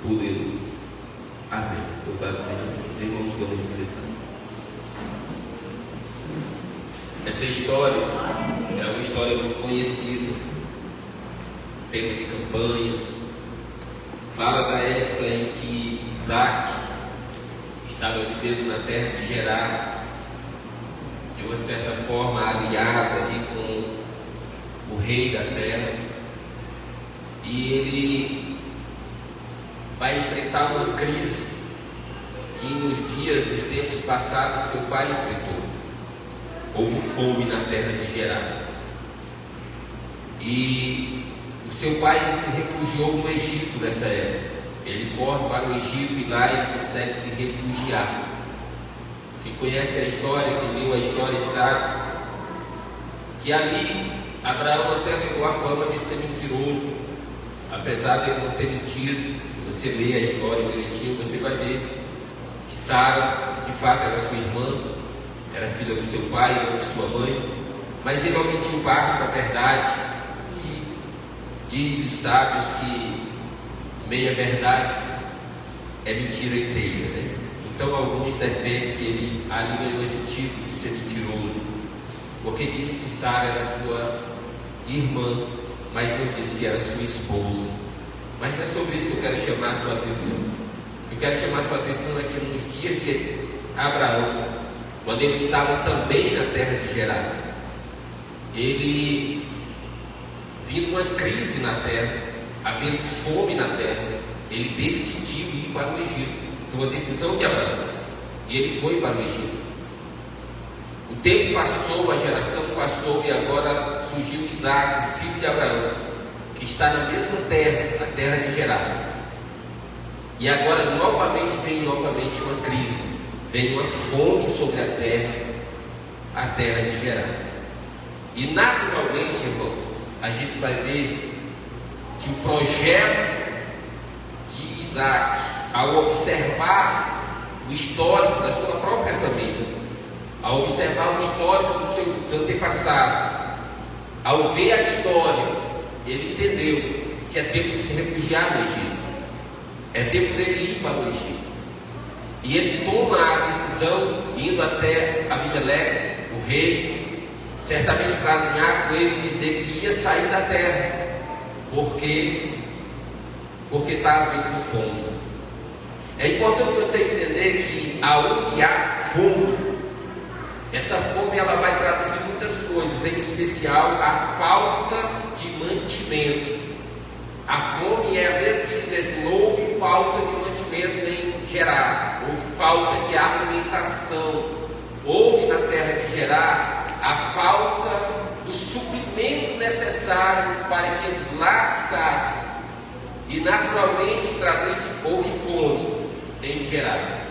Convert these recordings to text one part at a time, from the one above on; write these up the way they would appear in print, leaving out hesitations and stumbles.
poderoso. Amém. Louvado seja Deus. Irmãos, vamos dizer também. Essa história é uma história muito conhecida, tema de campanhas, fala da época em que Isaac estava vivendo na terra de Gerar, de uma certa forma aliado ali com o rei da terra, e ele vai enfrentar uma crise que nos tempos passados, seu pai enfrentou. Houve fome na terra de Gerar, e o seu pai se refugiou no Egito nessa época. Ele corre para o Egito e lá ele consegue se refugiar. Quem conhece a história, quem leu a história, sabe que ali Abraão até pegou a fama de ser mentiroso, apesar de ele não ter mentido. Se você ler a história direitinho, você vai ver que Sara de fato era sua irmã, era filha do seu pai, não de sua mãe, mas ele omitiu parte da verdade, que diz os sábios que meia verdade é mentira inteira, né? Então alguns defendem que ele ali ganhou esse título de ser mentiroso, porque disse que Sara era sua irmã, mas não disse que era sua esposa. Mas não é sobre isso que eu quero chamar a sua atenção. Eu quero chamar a sua atenção aqui nos dias de Abraão, quando ele estava também na terra de Gerar. Ele viu uma crise na terra, havendo fome na terra, ele decidiu ir para o Egito. Foi uma decisão de Abraão, e ele foi para o Egito. O tempo passou, a geração passou, e agora surgiu Isaac, o filho de Abraão, que está na mesma terra, a terra de Gerar. E agora vem novamente uma crise, vem uma fome sobre a terra de Gerar. E naturalmente, irmãos, a gente vai ver que o projeto de Isaac, ao observar o histórico da sua própria família, ao observar o histórico dos seus antepassados, ao ver a história, ele entendeu que é tempo de se refugiar no Egito, é tempo dele ir para o Egito. E ele toma a decisão, indo até Abimeleque, o rei, certamente para alinhar com ele e dizer que ia sair da terra, porque estava havendo fome. É importante você entender que aonde há fome, essa fome ela vai traduzir muitas coisas, em especial a falta de mantimento. A fome é a mesma que dizer assim: houve falta de mantimento em Gerar, houve falta de alimentação, houve na terra de Gerar a falta do suprimento necessário para que eles lá ficassem, e naturalmente traduz: houve fome em Gerar.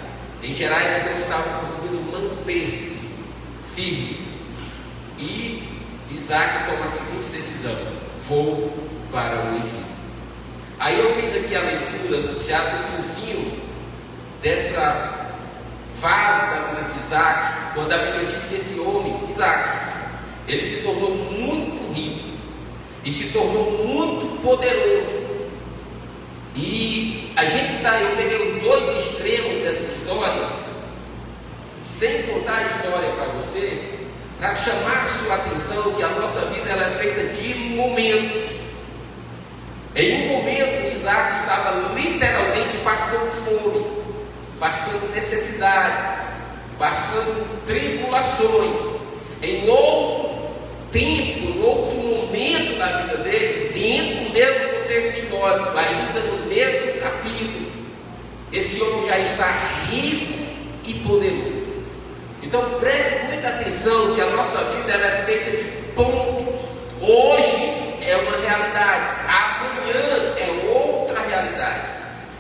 Em Gerar eles não estavam conseguindo manter-se firmes, e Isaac toma a seguinte decisão: vou para o Egito. Aí eu fiz aqui a leitura já no finzinho dessa fase da vida de Isaac, quando a Bíblia diz que esse homem, Isaac, ele se tornou muito rico e se tornou muito poderoso. E a gente eu peguei os dois extremos dessa história, sem contar a história para você, para chamar a sua atenção que a nossa vida ela é feita de momentos. Em um momento, Isaac estava literalmente passando fome, passando necessidades, passando tribulações. Em outro tempo, em outro momento da vida dele, dentro do mesmo contexto histórico, ainda no mesmo capítulo, esse homem já está rico e poderoso. Então preste muita atenção que a nossa vida ela é feita de pontos. Hoje é uma realidade, amanhã é outra realidade.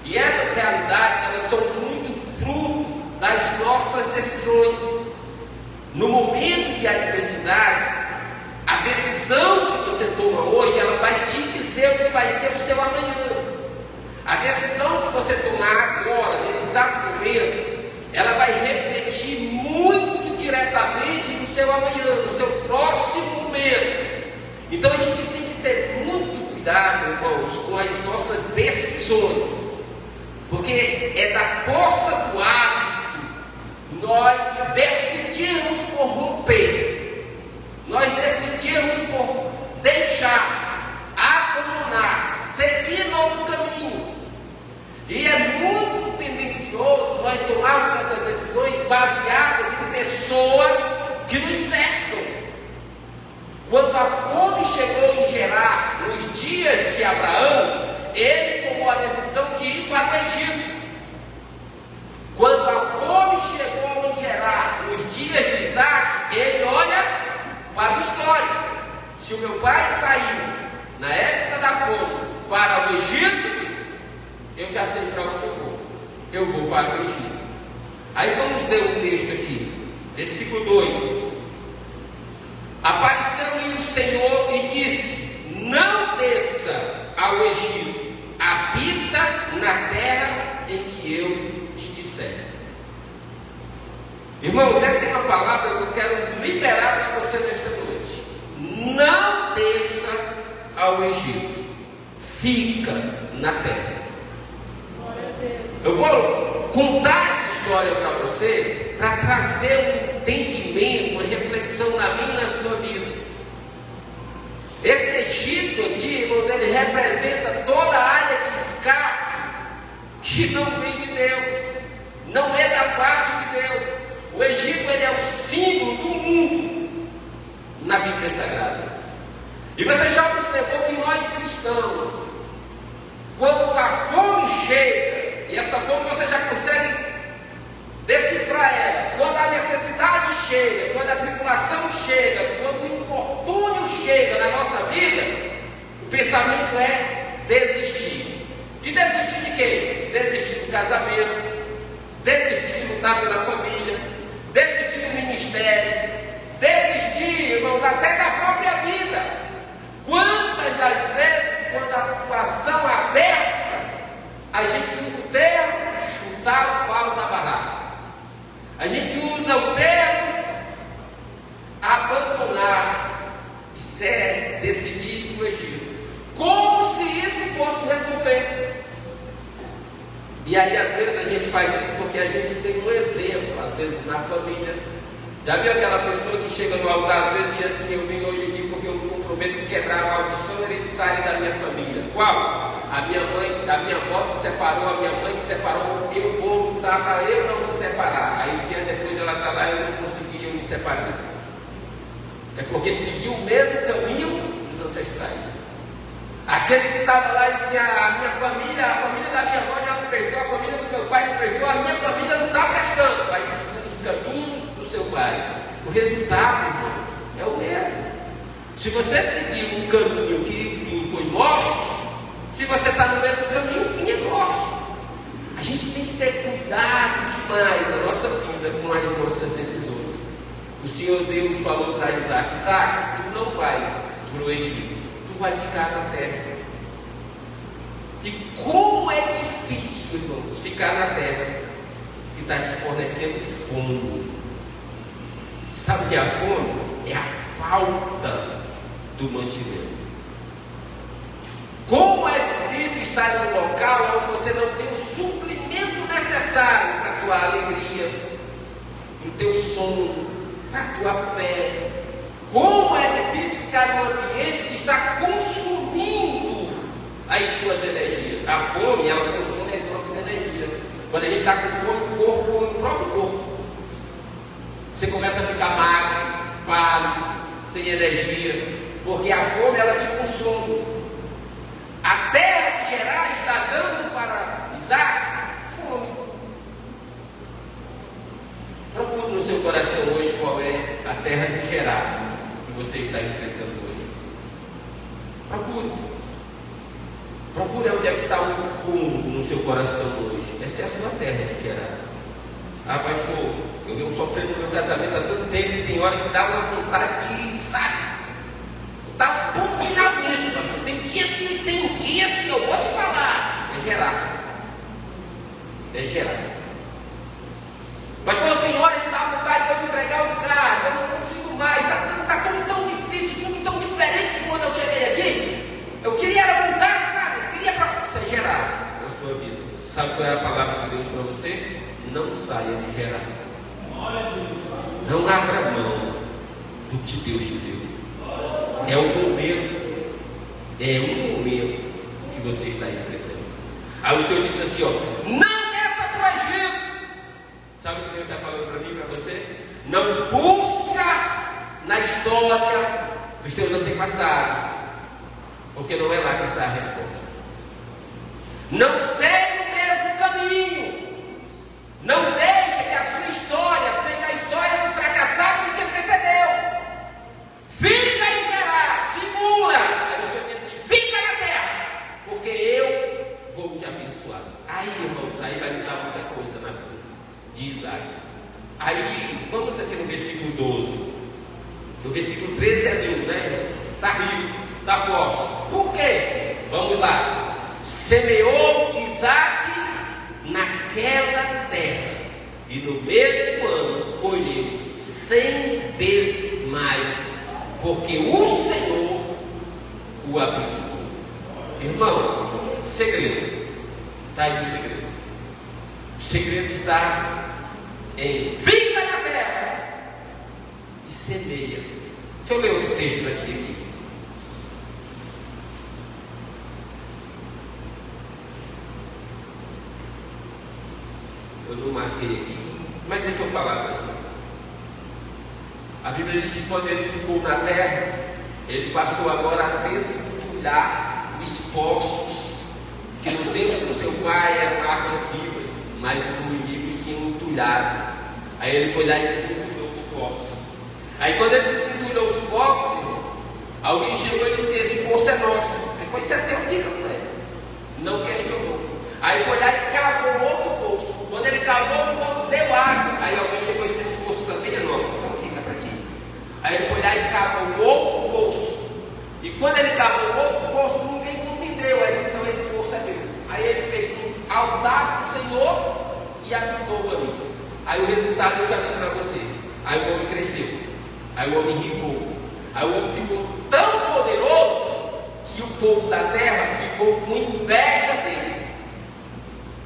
E essas realidades elas são muito fruto das nossas decisões. No momento de adversidade, a decisão que você toma hoje, ela vai te dizer o que vai ser o seu amanhã. A decisão que você tomar agora, nesse exato momento, ela vai refletir muito diretamente no seu amanhã, no seu próximo momento. Então a gente tem que ter muito cuidado, irmãos, com as nossas decisões. Porque é da força do hábito nós decidimos por romper, nós decidimos por deixar, abandonar, seguir novo caminho. E é muito tendencioso nós tomarmos essas decisões baseadas em pessoas que nos cercam. Quando a fome chegou em Gerar, nos dias de Abraão, ele tomou a decisão de ir para o Egito. Quando a fome chegou em Gerar, nos dias de Isaac, ele olha para o histórico. Se o meu pai saiu na época da fome para o Egito, eu já sei para onde eu vou. Eu vou para o Egito. Aí vamos ler o texto aqui, versículo 2. Apareceu-lhe o Senhor e disse: não desça ao Egito, habita na terra em que eu te disser. Irmãos, essa é uma palavra que eu quero liberar para você nesta noite. Não desça ao Egito, fica na terra. Eu vou contar essa história para você, para trazer um entendimento, uma reflexão na minha e na sua vida. Esse Egito aqui, irmãos, ele representa toda a área de escape que não vem de Deus, não é da parte de Deus. O Egito, ele é o símbolo do mundo na Bíblia Sagrada. E você já observou que nós cristãos, quando a fome chega, e essa fome você já consegue decifrar ela, quando a necessidade chega, quando a tribulação chega, quando o infortúnio chega na nossa vida, o pensamento é desistir. E desistir de quê? Desistir do casamento, desistir de lutar pela família, desistir do ministério, desistir, irmãos, até da própria vida. Quantas das vezes, quando a situação aperta, a gente usa o termo chutar o pau da barraca. A gente usa o termo abandonar. Isso é decidir o Egito. Como se isso fosse resolver. E aí às vezes a gente faz isso porque a gente tem um exemplo, às vezes na família. Já viu aquela pessoa que chega no altar, às vezes diz assim: eu vim hoje aqui porque eu me comprometo de quebrar a maldição hereditária da minha família. Qual? A minha avó se separou, a minha mãe se separou, eu vou lutar para eu não me separar. Aí um dia depois ela está lá, eu não consegui, eu me separei. É porque seguiu o mesmo caminho dos ancestrais. Aquele que estava lá e disse: a minha família, a família da minha avó já não prestou, a família do meu pai não prestou, a minha família não está prestando. Vai seguindo os caminhos do seu pai. O resultado, irmãos, é o mesmo. Se você seguir um caminho que o fim foi morte, se você está no mesmo caminho, o fim é morte. A gente tem que ter cuidado demais na nossa vida com as nossas decisões. O Senhor Deus falou para Isaac: Isaac, tu não vai para o Egito, tu vai ficar na terra. E como é difícil, irmãos, ficar na terra que está te fornecendo fome. Você sabe o que é a fome? É a falta do mantimento. Como é difícil estar em um local onde você não tem o suprimento necessário para a tua alegria, para o teu sono, para a tua fé. Como é difícil ficar em um ambiente que está consumindo as tuas energias. A fome, ela consome as nossas energias. Quando a gente está com fome, o corpo come o próprio corpo. Você começa a ficar magro, pálido, sem energia, porque a fome, ela te consome. A terra de Gerar está dando para Isaac fome. Procure no seu coração hoje qual é a terra de Gerar que você está enfrentando hoje. Procure onde está o rumo no seu coração hoje. Essa é a sua terra de Gerar. Ah, pastor, eu venho sofrendo no meu casamento há tanto tempo que tem hora que dá uma vontade de, sabe? Dá um ponto final nisso, pastor. Tem dias que eu vou te falar. É gerar. Pastor, tem hora que dá vontade de eu entregar o carro, eu não consigo mais. Está tudo tão difícil, tudo tão diferente de quando eu cheguei aqui. Eu queria mudar, sabe? Isso é gerar na sua vida. Sabe qual é a palavra de Deus para você? Não saia de Gerar. Não abra mão do que Deus te deu. É um momento que você está enfrentando. Aí o Senhor diz assim, ó, não desça para o Egito. Sabe o que Deus está falando para mim e para você? Não busca na história dos teus antepassados, porque não é lá que está a resposta. Não segue o mesmo caminho. Não deixe que a sua história seja a história do fracassado que te antecedeu. Fica em Gerar, segura. Aí o Senhor diz assim, fica na terra, porque eu vou te abençoar. Aí, irmãos, aí vai nos dar muita coisa na vida de Isaac. Aí, vamos aqui no versículo 12. O versículo 13 é lindo, né? Está rico, está forte. Por quê? Vamos lá. Semeou Isaac naquela terra, e no mesmo ano colheu 100 vezes mais, porque o Senhor o abençoou. Irmãos, segredo, está aí o segredo. O segredo está em fica na terra e semeia. Deixa eu ler outro texto para ti aqui. Eu não marquei aqui, mas deixa eu falar para ti. A Bíblia diz que quando ele ficou na terra, ele passou agora a desentulhar os poços, que no tempo do seu pai eram águas vivas, mas os inimigos tinham entulhado. Aí ele foi lá e desentulhou os poços. Aí quando ele desentulhou os poços, irmãos, alguém chegou e disse, esse poço é nosso. Depois você até fica com ele. Não questionou. Aí foi lá e cavou outro poço. Quando ele cavou, o poço deu água. Aí alguém chegou e disse, esse poço também é nosso, então fica para ti. Aí ele foi lá e cavou outro poço. E quando ele cavou outro poço, ninguém entendeu. Aí disse, então esse poço é meu. Aí ele fez um altar para o Senhor e habitou ali. Aí o resultado eu já vi para você. Aí o homem cresceu. Aí o homem ricou. Aí o homem ficou tão poderoso que o povo da terra ficou com inveja dele.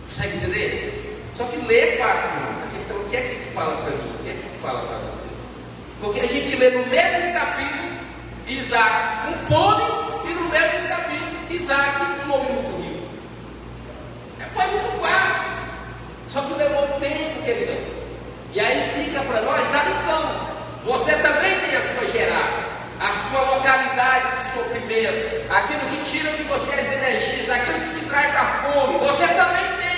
Consegue entender? Só que ler é fácil, irmãos. A questão, o que é que isso fala para mim? O que é que isso fala para você? Porque a gente lê no mesmo capítulo Isaac com fome e no mesmo capítulo Isaac um homem muito rico. Foi muito fácil. Só que levou o tempo que ele deu. E aí fica para nós a lição. Você também tem a sua Gerar, a sua localidade de sofrimento, aquilo que tira de você as energias, aquilo que te traz a fome. Você também tem.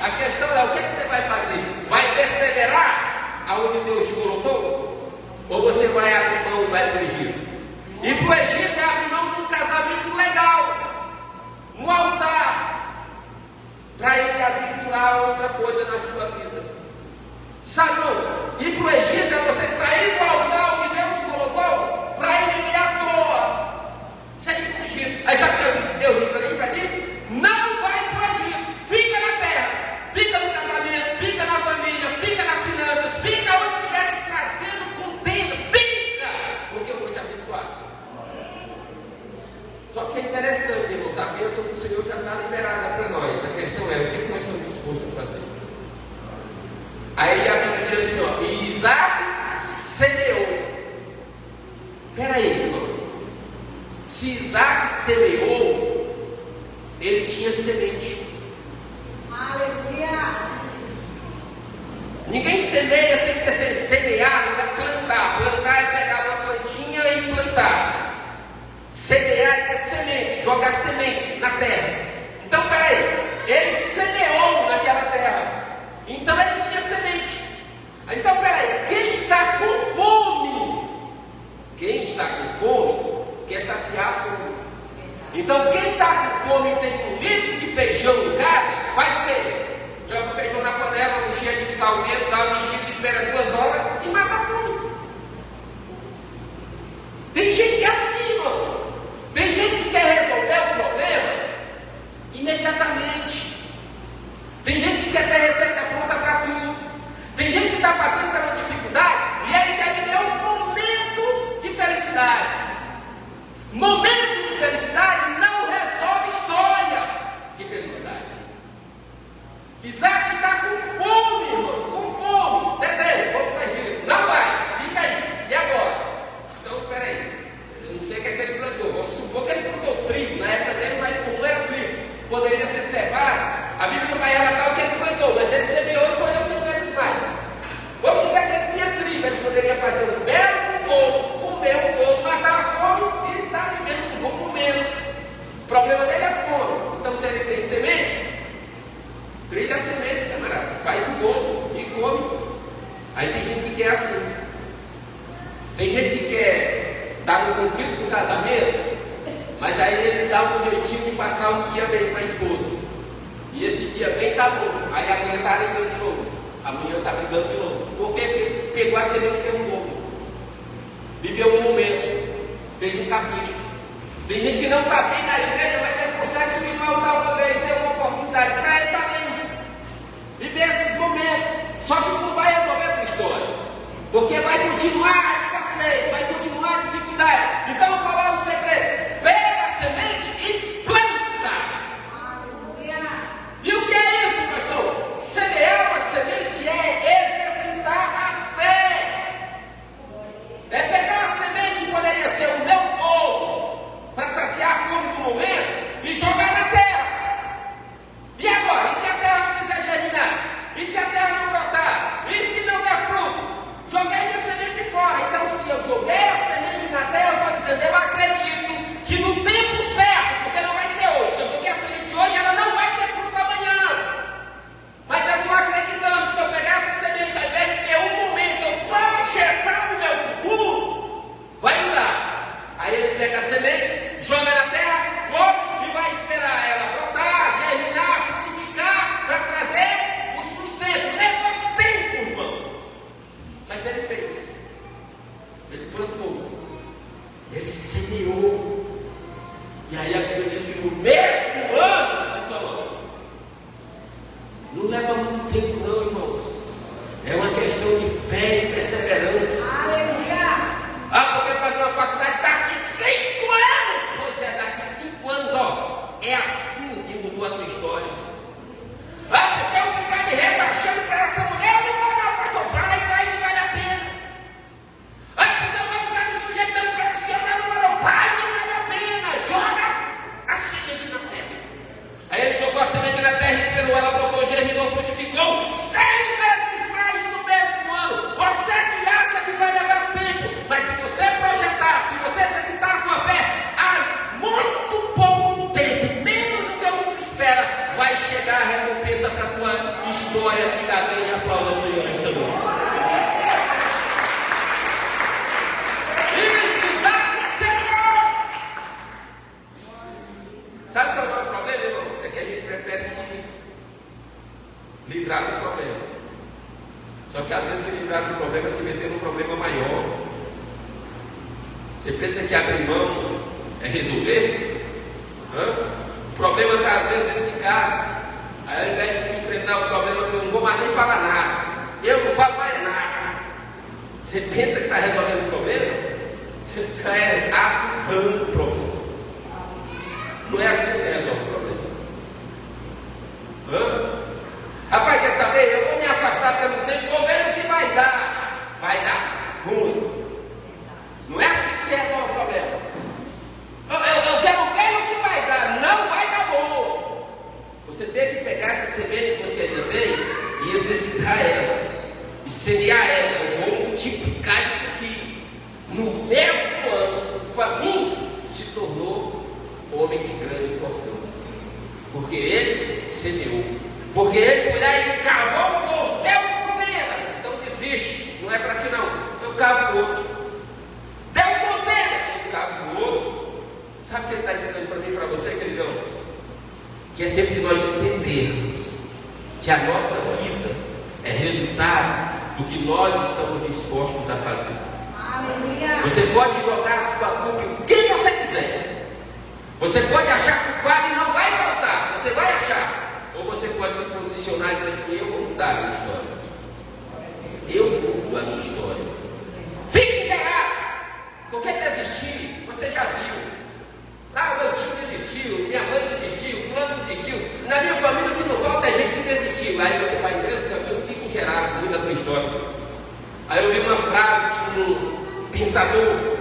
A questão é o que, é que você vai fazer? Vai perseverar aonde Deus te colocou? Ou você vai abrir mão e vai para o Egito? E para o Egito é abrir mão de um casamento legal, no altar, para ele aventurar outra coisa na sua vida. Sabe, irmãos? Ir para o Egito é você sair do altar onde Deus te colocou para ir viver à toa. Sair para o Egito. Aí sabe o que Deus diz para mim, para ti? Não vai para o Egito. Fica na terra. Fica no casamento. Fica na família. Fica nas finanças. Fica onde estiver te trazendo contenda. Fica. Porque eu vou te abençoar. Só que é interessante, irmãos. A bênção do Senhor já está liberada para nós. A questão é o que nós estamos dispostos a fazer. Aí a Bíblia diz assim, ó, e Isaac semeou. Peraí, irmãos. Se Isaac semeou, ele tinha semente. Aleluia! Ninguém semeia sem ter semear, não é plantar. Plantar é pegar uma plantinha e plantar. Semear é ter semente, jogar semente na terra. Então, peraí, ele semeou naquela terra. Então ele tinha semente. Então, peraí, quem está com fome? Quem está com fome quer saciar a fome. Então, quem está com fome e tem 1 litro de feijão em casa, faz o quê? Joga o feijão na panela, cheio de sal dentro, dá uma mexida, espera 2 horas e mata a fome. Tem gente que é assim, irmãos. Tem gente que quer resolver o problema imediatamente. Tem gente que quer ter receita pronta para tudo. Tem gente que está passando por uma dificuldade e ele quer viver um momento de felicidade. Momento de felicidade não resolve história de felicidade. Isaac está com fome, irmãos, com fome. Desenho, vamos para o Egito. Não vai, fica aí. E agora? Então, peraí, eu não sei o que é que ele plantou. Vamos supor que ele plantou trigo. Na época dele, mais comum era trigo. Poderia ser cevada. A Bíblia não vai relatar o que ele plantou, mas ele semeou e colheu 100 vezes mais. Vamos dizer que ele tinha trigo. Ele poderia fazer um belo bolo, comer um bolo, matar a fome e estar vivendo um bom momento. O problema dele é a fome. Então, se ele tem semente, trilha a semente, camarada, faz o bolo e come. Aí tem gente que quer assim. Tem gente que quer estar no conflito do casamento, mas aí ele dá um jeitinho de passar um dia bem com a esposa. E esse dia bem tá bom. Aí amanhã está brigando de novo. Amanhã está brigando de novo. Por quê? Porque pegou a semente e fez um bolo. Viveu um momento, fez um capricho. Tem gente que não está bem na igreja, mas ele consegue subir no altar uma vez, tem uma oportunidade. Para ele está bem. Viver esses momentos. Só que isso não vai resolver a tua história. Porque vai continuar a escassez, vai continuar a dificuldade. Então qual é o segredo? Pega a semente e planta. E o que é isso, pastor? Semear uma semente é exercitar a fé. É pegar a semente que poderia ser o meu povo para saciar a fome do momento e jogar na terra. E agora? E se a terra não fizer germinar? E se a terra não brotar? E se não der fruto? Joguei a semente fora. Então, se eu joguei a semente na terra, eu estou dizendo, eu acredito que no tempo certo, porque não vai ser hoje. Se eu joguei a semente hoje, ela não vai ter fruto amanhã. Mas eu estou acreditando que se eu pegar essa semente, ao invés de ter um momento, eu projetar o meu futuro, vai mudar. Aí ele pega a semente, joga na terra, come e vai esperar ela brotar, germinar, frutificar, para trazer o sustento. Leva tempo, irmãos. Mas ele fez. Ele plantou. Ele semeou. E aí a Bíblia diz que no mesmo ano, ele falou, não leva muito tempo não, irmãos. É uma questão de fé e perseverança. Aleluia! Ah, porque fazer uma faculdade daqui 5 anos. Pois é, daqui 5 anos, ó. É assim que mudou a tua história. Ah, porque eu ficar me rebaixando para essa mulher, eu não vou dar, pastor. Vai que vale a pena. Ah, porque eu vou ficar me sujeitando para esse homem, não vai que vale a pena. Joga a semente na terra. Aí ele jogou a semente na terra, esperou, ela brotou, germinou, frutificou 100 vezes mais no mesmo ano. Você que acha que vai levar tempo, mas se você projetar, se você exercitar a sua fé, há muito pouco tempo, menos do que o mundo espera, vai chegar a recompensa para a tua história de cadeia e aplauda o Senhor esta noite. E Isaac semeou. Sabe qual é o nosso problema, irmãos? É que a gente prefere se livrar do problema. Só que às vezes se livrar do problema é se meter num problema maior. Você pensa que abrir mão é resolver? O problema está às vezes dentro de casa. Aí ao invés de enfrentar o problema, eu não vou mais nem falar nada. Eu não falo mais nada. Você pensa que está resolvendo o problema? Você está atacando o problema. Não é assim que você resolve o problema. Rapaz, quer saber? Eu vou me afastar pelo tempo, vou ver o que vai dar. Vai dar ruim. Não é assim que você resolve o problema. Eu quero ver o que vai dar. Não vai dar bom. Você tem que pegar essa semente que você ainda tem e exercitar ela. E semear ela. Eu vou multiplicar isso aqui. No mesmo ano, o faminto se tornou homem de grande importância. Porque ele semeou. Porque ele foi lá e cavou o poço. Deu contenda. Então desiste. Não é para ti não. Eu cavo outro. Deu contenda. Eu cavo outro. Sabe o que ele está dizendo para mim e para você, queridão? Que é tempo de nós entendermos que a nossa vida é resultado do que nós estamos dispostos a fazer. Aleluia! Você pode jogar a sua culpa em quem você quiser. Você pode achar culpado e não vai faltar. Você vai achar. Ou você pode se posicionar e dizer assim, eu vou mudar a minha história. Eu mudo a minha história. Fique em geral. Porque desistir, você já viu. Ah, meu tio desistiu, minha mãe desistiu, fulano desistiu. Na minha família o que não falta é gente que desistiu. desvie lá e você vai no mesmo caminho, fica em Gerar, muda a tua história. Aí eu li uma frase de um pensador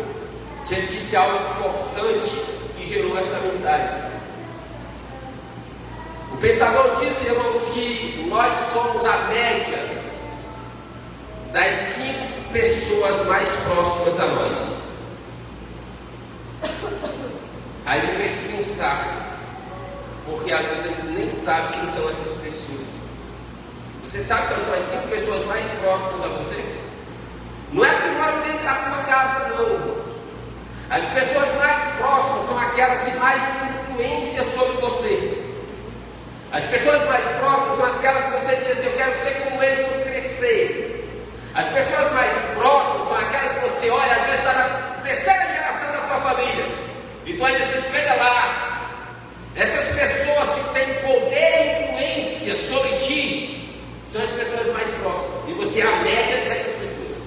que ele disse algo importante que gerou essa amizade. O pensador disse, irmãos, que nós somos a média das 5 pessoas mais próximas a nós. Aí me fez pensar, porque às vezes a gente nem sabe quem são essas pessoas. Você sabe quais são as 5 pessoas mais próximas a você? Não é as que moram dentro da tua casa, não, irmãos. As pessoas mais próximas são aquelas que mais têm influência sobre você. As pessoas mais próximas são aquelas que você diz assim, eu quero ser como ele quando crescer. As pessoas mais próximas são aquelas que você olha, às vezes está na 3ª geração da tua família, e tu ainda se espelha lá. Essas pessoas que têm poder e influência sobre ti, são as pessoas mais próximas, e você é a média dessas pessoas.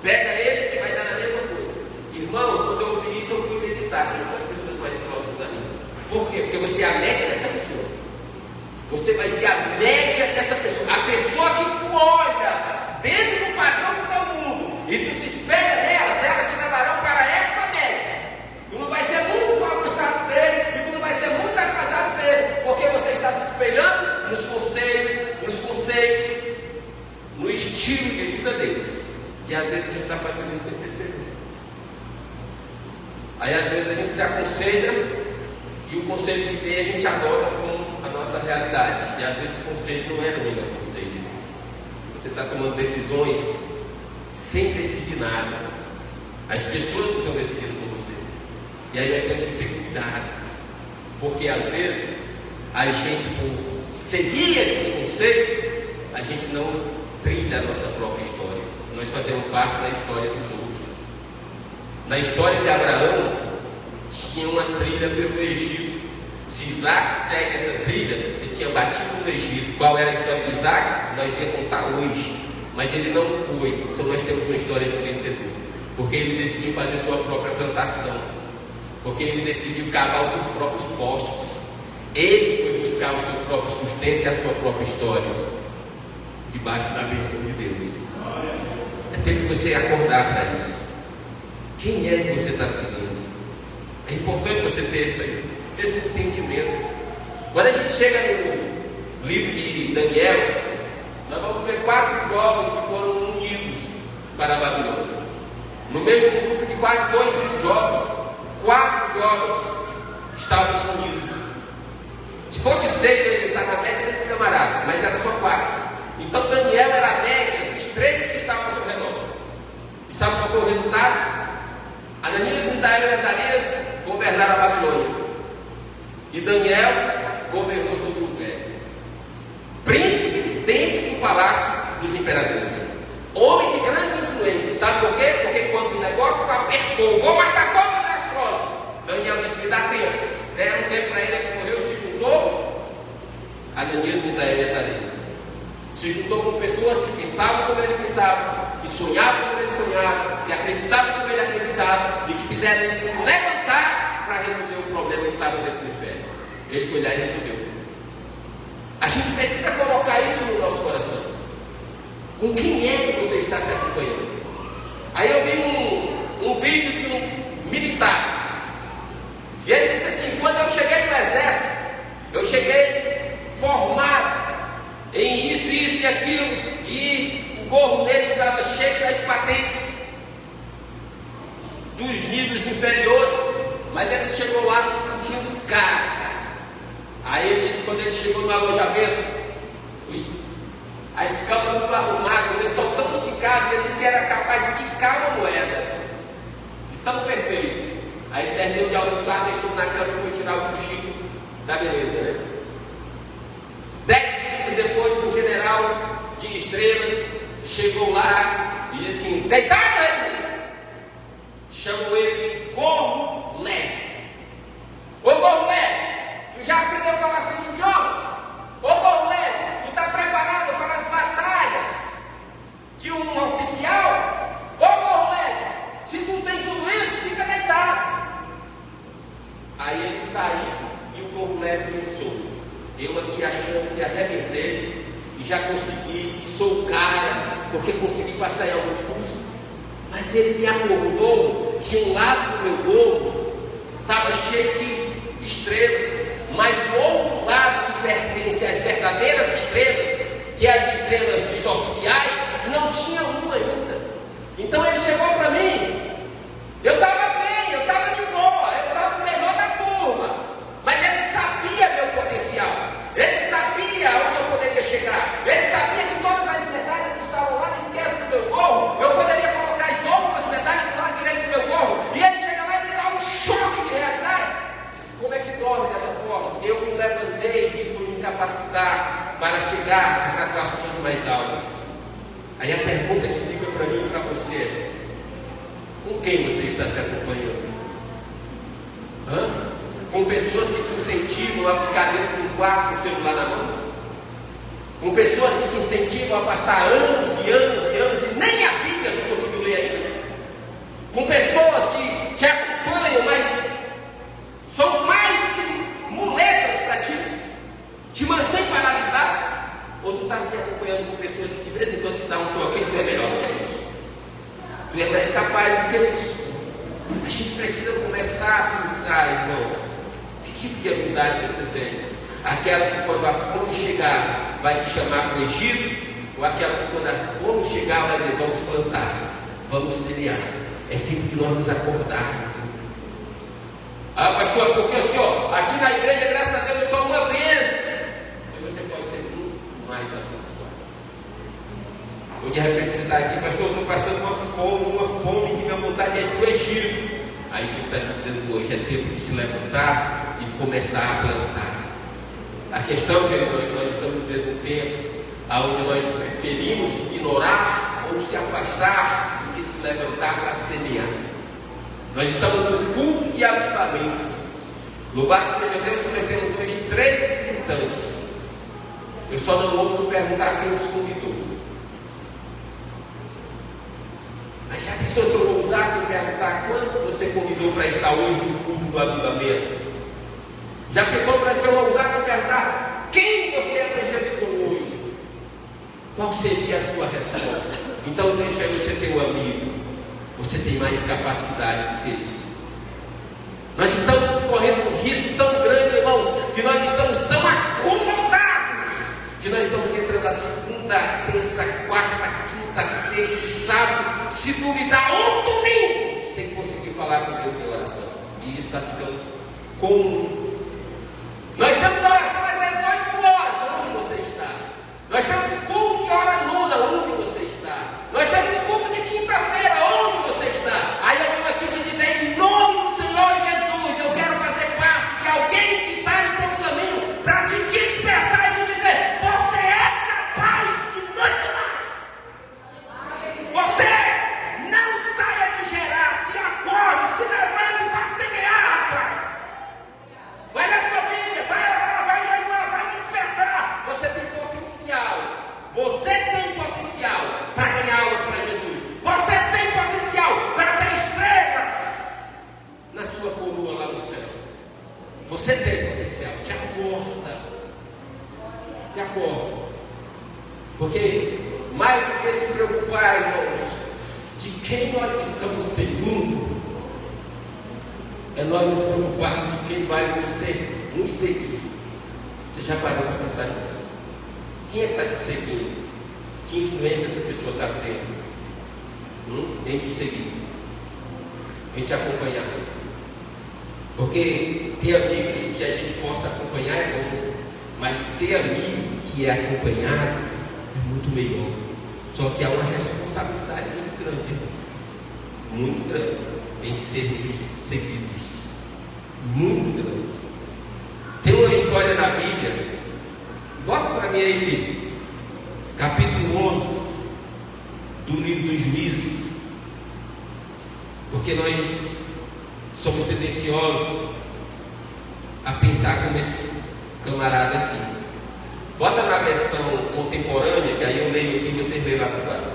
Pega eles e vai dar a mesma coisa. Irmãos, quando eu ouvi isso, eu fui meditar, quem são as pessoas mais próximas a mim? Por quê? Porque você é a média dessa pessoa. Você vai ser a média dessa pessoa. A pessoa que tu olha dentro do padrão do teu mundo e tu se espelha nelas, elas te levarão para essa média. Tu não vai ser muito avançado dele e tu não vai ser muito atrasado dele, porque você está se espelhando nos conceitos, no estilo de vida deles. E às vezes a gente está fazendo isso sem perceber. Aí às vezes a gente se aconselha e o conselho que tem a gente adota como a nossa realidade. E às vezes o conselho não é o melhor conselho. Você está tomando decisões sem decidir nada. As pessoas estão decidindo por você. E aí nós temos que ter cuidado. Porque às vezes a gente, por seguir esses conceitos, a gente não trilha a nossa própria história. Nós fazemos parte da história dos outros. Na história de Abraão, tinha uma trilha pelo Egito. Se Isaac segue essa trilha, ele tinha batido no Egito. Qual era a história de Isaac? Nós ia contar hoje. Mas ele não foi. Então nós temos uma história de vencedor. Porque ele decidiu fazer sua própria plantação. Porque ele decidiu cavar os seus próprios poços. Ele foi buscar o seu próprio sustento e a sua própria história. Debaixo da bênção de Deus. É tempo de você acordar para isso. Quem é que você está seguindo? É importante você ter esse entendimento. Quando a gente chega no livro de Daniel, nós vamos ver 4 jovens que foram unidos para a Babilônia. No meio de um grupo de quase 2.000 jovens, 4 jovens estavam unidos. Se fosse 6, ele estava na média desse camarada, mas era só 4. Então Daniel era a média dos 3 que estavam ao seu redor. E sabe qual foi o resultado? Ananias, Misael e Azarias governaram a Babilônia. E Daniel governou todo o lugar. Príncipe dentro do palácio dos imperadores. Homem de grande influência. Sabe por quê? Porque quando o negócio apertou, vou matar todos os astrólogos. Daniel disse, me dá tempo. Deram tempo para ele, ele morreu, se juntou. Ananias, Misael e Azarias. Se juntou com pessoas que pensavam como ele pensava, que sonhavam como ele sonhava, que acreditavam como ele acreditava, e que fizeram ele se levantar para resolver o problema que estava dentro do império. Ele foi lá e resolveu. A gente precisa colocar isso no nosso coração. Com quem é que você está se acompanhando? Aí eu vi um vídeo de um militar. E ele disse assim, quando eu cheguei no exército, eu cheguei formado em isso, isso e aquilo, e o gorro dele estava cheio das patentes dos níveis inferiores, mas ele chegou lá se sentindo caro. Aí ele disse, quando ele chegou no alojamento, as camas não arrumadas, eles são tão esticados, ele disse que era capaz de quicar uma moeda, de tão perfeito. Aí ele terminou de almoçar, deitou na cama e foi tirar o cochilo da beleza, né? 10 minutos depois, um general de estrelas chegou lá e disse assim, deitado ele! Chamou ele de gorro leve. Ô gorro leve, tu já aprendeu a falar 5 idiomas? Ô gorro leve, tu está preparado para as batalhas de um oficial? Ô gorro leve, se tu tem tudo isso, fica deitado. Aí ele saiu e o gorro leve pensou, eu aqui achando que arrebentei, e já consegui, que sou o cara, porque consegui passar em alguns cursos. Mas ele me acordou que um lado do meu globo estava cheio de estrelas, mas o outro lado que pertence às verdadeiras estrelas, que é as estrelas dos oficiais, não tinha uma ainda. Então ele chegou para mim, eu estava bem, eu estava de boa, eu estava o melhor da turma, mas ele sabia meu potencial, ele sabia onde eu poderia chegar, ele sabia que todas as medalhas que estavam lá na esquerda do meu gorro, eu poderia colocar as outras medalhas do lado direito do meu gorro, e ele chega lá e me dá um choque de realidade. Como é que dorme dessa forma? Eu me levantei e fui me capacitar para chegar a graduações mais altas. Aí a pergunta que fica para mim e para você é: com quem você está se acompanhando? Com pessoas que te incentivam a ficar dentro de um quarto com o celular na mão? Com pessoas que te incentivam a passar anos e anos e anos e nem a Bíblia tu conseguiu ler ainda? Com pessoas que te acompanham, mas são mais do que muletas para ti, te mantém paralisado? Ou tu está se acompanhando com pessoas que de vez em quando te dão um choque, tu é melhor do que isso, tu é mais capaz do que isso? A gente precisa começar a pensar, irmãos, que tipo de amizade você tem? Aquelas que quando a fome chegar vai te chamar para o Egito, ou aquelas que quando a fome chegar vai dizer: vamos plantar, vamos semear? É tempo de nós nos acordarmos. Ah, pastor, porque assim, ó, aqui na igreja, graças a Deus, eu tomo uma bênção. Então você pode ser muito mais abençoado. Ou de repente você está aqui: pastor, eu estou passando uma fome que minha vontade é do Egito. Aí Deus está te dizendo hoje: é tempo de se levantar e começar a plantar. A questão, querido, é que nós estamos vivendo um tempo onde nós preferimos ignorar ou se afastar do que se levantar para semear. Nós estamos no culto de avivamento. Louvado seja Deus, nós temos hoje 3 visitantes. Eu só não ouço perguntar quem nos convidou. Mas já pensou se eu ousasse perguntar quantos você convidou para estar hoje no culto do avivamento? Já pensou se eu ousasse perguntar quem você evangelizou hoje? Qual seria a sua resposta? Então deixa eu ser teu amigo. Você tem mais capacidade do que isso. Nós estamos correndo um risco tão grande, irmãos, que nós estamos tão acomodados, que nós estamos entrando a segunda, terça, quarta, quinta, sexta, sábado, se duvidar, um domingo, sem conseguir falar com Deus em oração. E isso está ficando comum. Nós temos oração às 18 horas, onde você está? Nós temos culto de hora nona, onde você está? Nós temos culto de quinta-feira, onde você está? Aí eu venho aqui te dizer, em nome do Senhor Jesus, eu quero fazer parte de alguém que está no teu caminho, para te despertar e te dizer: você é capaz de muito mais. Você não saia de gerar, se acorde, se levante para semear, rapaz. Vai na tua Bíblia, vai orar, vai despertar. Você tem potencial. Você tem potencial para ganhar almas para Jesus. Você tem potencial para ter estrelas na sua coroa lá no céu. Você tem potencial. Te acorda. Te acorda. Porque mais do que se preocupar, irmãos, de quem nós estamos seguindo, é nós nos preocuparmos de quem vai nos seguir. Você já parou para pensar nisso? Quem é que está te seguindo? Que influência essa pessoa está tendo em te seguir, em te acompanhar? Porque ter amigos que a gente possa acompanhar é bom, mas ser amigo que é acompanhado é muito melhor. Só que há uma responsabilidade muito grande, irmãos, muito grande, em sermos seguidos, muito grande. Tem uma história na Bíblia, bota para mim aí, filho, capítulo 11 do livro dos Juízes, porque nós somos tendenciosos a pensar como esses camaradas aqui. Bota na versão contemporânea, que aí eu leio aqui e vocês leem lá para lá.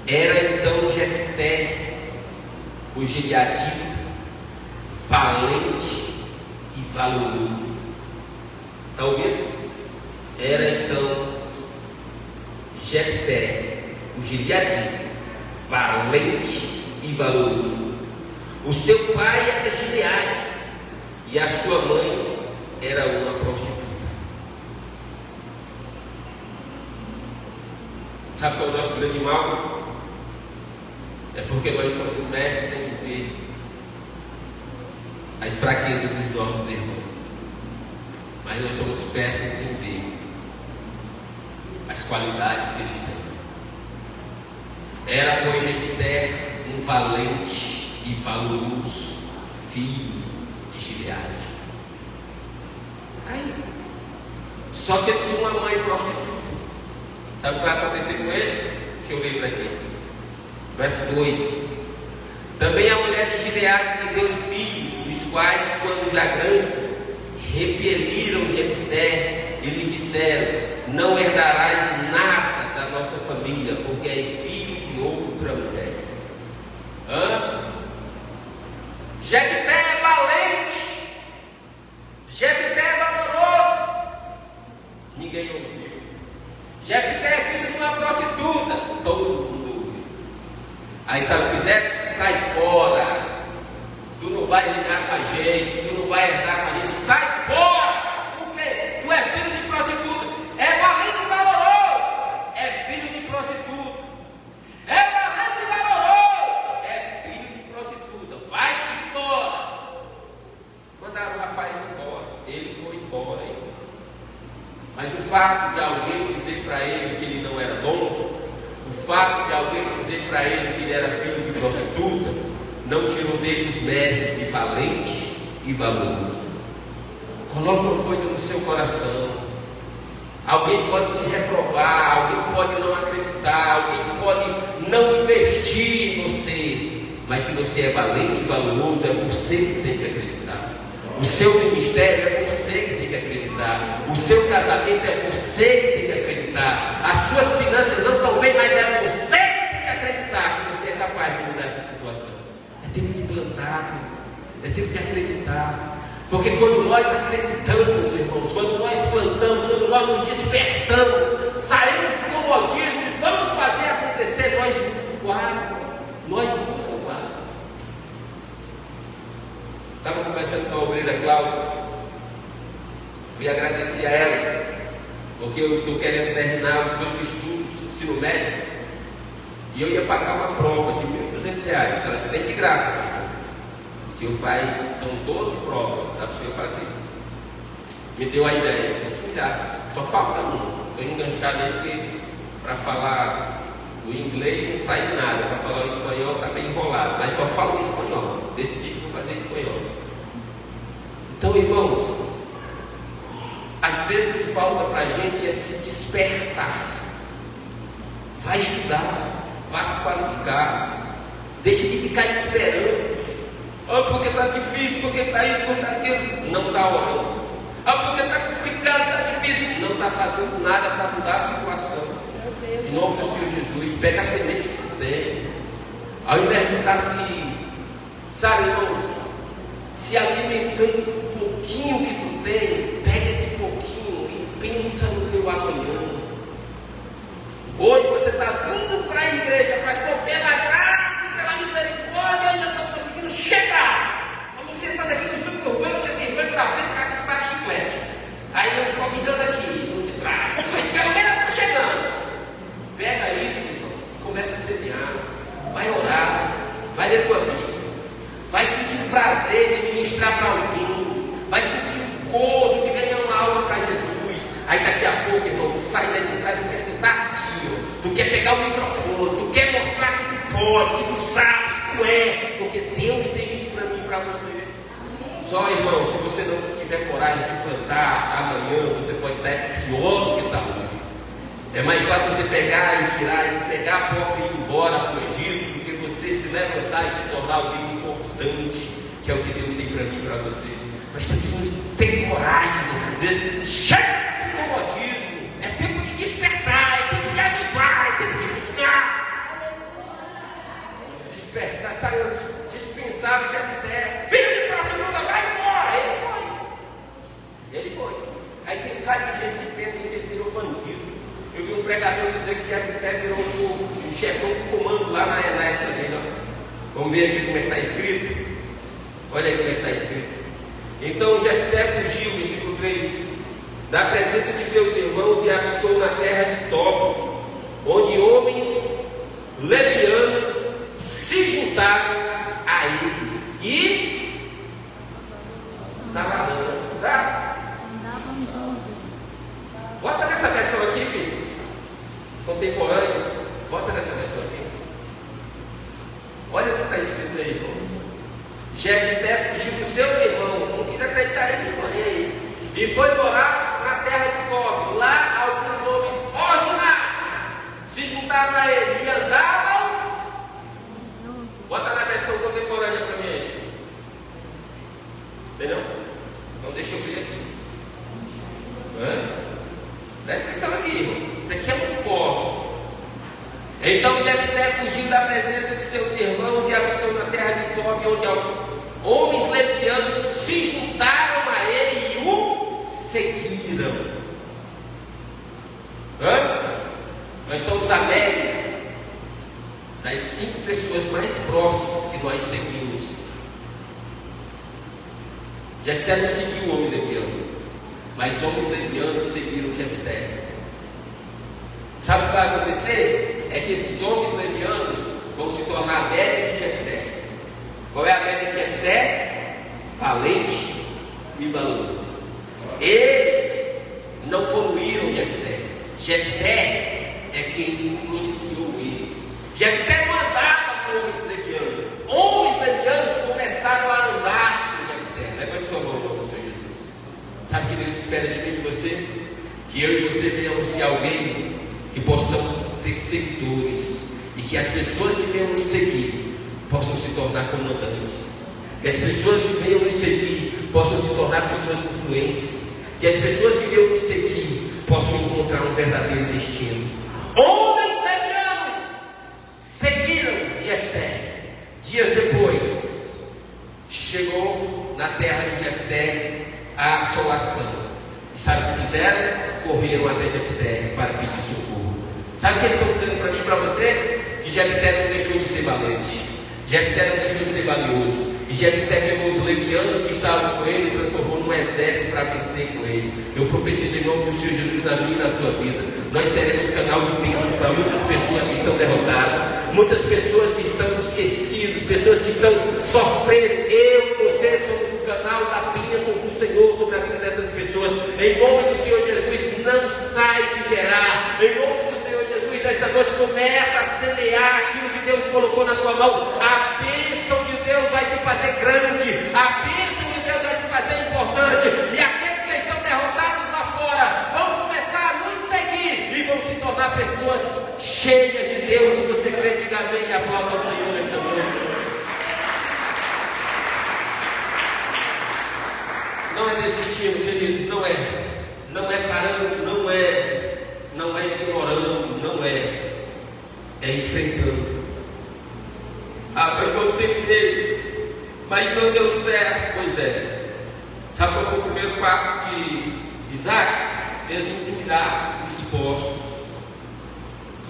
Era então Jefté, o gileadita, valente e valoroso. Está ouvindo? Era então Jefté, o gileadita, valente e valoroso. O seu pai era Gileade e a sua mãe era uma prostituta. Sabe qual é o nosso grande mal? É porque nós somos mestres em ver as fraquezas dos nossos irmãos, mas nós somos péssimos em ver as qualidades que eles têm. Era, pois, Jefté um valente e valoroso filho de Gileade. Aí, só que ele tinha uma mãe prostituta. Sabe o que vai acontecer com ele? Deixa eu ler para ti. Verso 2: Também a mulher de Gileade lhe deu filhos, os quais, quando já grandes, repeliram Jefté e lhe disseram: Não herdarás nada da nossa família, porque és filho de outra mulher. Jefté é valente, Jefté é valoroso. Ninguém ouviu. Jefté é filho de uma prostituta. Todo mundo ouviu. Aí sabe o que fizeram? Sai fora. Tu não vai ligar com a gente, tu não vai herdar com a gente. Sai fora. Por quê? Tu é filho de prostituta. É valente e valoroso. É filho de prostituta. É valente e valoroso. É filho de prostituta. Vai-te embora. Mandaram o rapaz embora. Ele foi embora. Mas o fato de alguém dizer para ele que ele não era bom, o fato de alguém dizer para ele que ele era filho de prostituta, não tirou dele os méritos de valente e valoroso. Coloque uma coisa no seu coração. Alguém pode te reprovar, alguém pode não acreditar, alguém pode não investir em você, mas se você é valente e valoroso, é você que tem que acreditar. O seu ministério é você que tem que acreditar. O seu casamento é você que tem que acreditar. As suas finanças não estão bem, mas é você que tem que acreditar que você é capaz de mudar essa situação. É tempo de plantar, é tempo de acreditar. Porque quando nós acreditamos, irmãos, quando nós plantamos, quando nós nos despertamos, saímos do comodismo e vamos fazer acontecer, nós vamos. Estava conversando com a obreira Cláudia, fui agradecer a ela, porque eu estou querendo terminar os meus estudos, ensino médio, e eu ia pagar uma prova de R$1.200. Ela disse: tem de graça, pastor. O senhor faz, são 12 provas, dá para o senhor fazer. Me deu a ideia, eu fui lá, só falta uma. Estou enganchado aí porque para falar o inglês não sai nada, para falar o espanhol está bem enrolado, mas só falta espanhol. Decidi que vou fazer espanhol. Então, irmãos, às vezes o que falta para a gente é se despertar. Vai estudar, vai se qualificar, deixa de ficar esperando. Porque está difícil, porque está isso, porque está aquilo. Não está orando. Porque está complicado, está difícil. Não está fazendo nada para mudar a situação. Em nome do Senhor Jesus, pega a semente que tu tem. Ao invés de estar sabe, irmãos, se alimentando do pouquinho que tu tem, pega esse pouquinho e pensa no teu amanhã. Hoje você está vindo para a igreja, pastor, pela graça e pela misericórdia, eu ainda estou conseguindo chegar. Estou me sentando aqui no suburbano, que assim, banco da frente está chiclete. Aí eu estou ficando aqui, no de trás, mas pelo menos eu estou chegando. Pega isso, irmão, e começa a semear. Vai orar, vai ler tua Bíblia, vai sentir o prazer de ministrar para alguém, vai sentir o gozo de ganhar uma alma para Jesus. Aí daqui a pouco, irmão, tu sai daí de trás e quer sentar aqui, ó. Tu quer pegar o microfone, tu quer mostrar que tu pode, que tu sabe, que tu é, porque Deus tem isso para mim e para você. Só, irmão, se você não tiver coragem de plantar, amanhã você pode estar pior do que está hoje. É mais fácil você pegar e virar, e pegar a porta e ir embora para o Egito, do que você se levantar e se tornar alguém importante, que é o que Deus tem para mim e para você. Nós temos que ter coragem de chegar nesse comodismo. É tempo de despertar, é tempo de avivar, é tempo de buscar. Despertar, sabe? Despertar. Vamos ver aqui como é que está escrito. Olha aí como é que está escrito. Então Jefté fugiu, versículo 3, da presença de seus irmãos e habitou na terra de Tob, onde homens levianos se juntaram a ele e andavam, tá? Andavam juntos. Bota nessa versão aqui, filho. Contemporâneo. Bota nessa versão aqui. Olha o que está escrito aí, irmãos. Jefté fugiu dos seus irmãos, não quis acreditar em mim, olha aí. E foi morar na terra de Tob. Lá alguns homens ordinários se juntaram a ele e andavam. Bota na versão contemporânea para mim aí. Entendeu? Então deixa eu ver aqui. Presta atenção aqui, irmãos. Isso aqui é muito forte. Então Jefté fugiu da presença de seus irmãos e habitou na terra de Tob, onde homens levianos se juntaram a ele e o seguiram. Nós somos a média das 5 pessoas mais próximas que nós seguimos. Jefté não seguiu o homem leviano, mas homens levianos seguiram Jefté. Sabe o que vai acontecer? É que esses homens levianos vão se tornar a média de Jefté. Qual é a média de Jefté? Valente e valoroso. Eles não poluíram Jefté. Jefté é quem influenciou eles. Jefté não andava com homens levianos. Homens levianos começaram a andar com Jefté. Levante sua mão, irmão, Senhor Jesus. Sabe o que Deus espera de mim e de você? Que eu e você venhamos ser alguém que possamos ter seguidores e que as pessoas que venham nos seguir possam se tornar comandantes, que as pessoas que venham nos seguir possam se tornar pessoas influentes, que as pessoas que venham nos seguir possam encontrar um verdadeiro destino. Homens levianos seguiram Jefté. Dias depois chegou na terra de Jefté a assolação. E sabe o que fizeram? Correram até Jefté para pedir socorro. Sabe o que eles estão dizendo para mim e para você? Que Jefté não deixou de ser valente, Jefté não deixou de ser valioso. E Jefté pegou os levianos que estavam com ele e transformou num exército para vencer com ele. Eu profetizo em nome do Senhor Jesus na minha e na tua vida. Nós seremos canal de bênçãos para muitas pessoas que estão derrotadas, muitas pessoas que estão esquecidas, pessoas que estão sofrendo. Eu e você somos o canal da bênção do Senhor sobre a vida dessas pessoas. Em nome do Senhor Jesus, não sai de gerar. Em nome do Senhor Jesus, nesta noite começa a semear aquilo que Deus colocou na tua mão. A bênção de Deus vai te fazer grande, a bênção de Deus vai te fazer importante. E aqueles que estão derrotados lá fora vão começar a nos seguir e vão se tornar pessoas cheias de Deus. Se você crê, diga amém e aplauda ao Senhor nesta noite. Não é desistindo, queridos, não é. Não é parando, não é ignorando, não é. É enfrentando. Ah, pastor, não tem direito, mas não deu certo. Pois é. Sabe qual foi o primeiro passo de Isaac? Desentulhar os poços.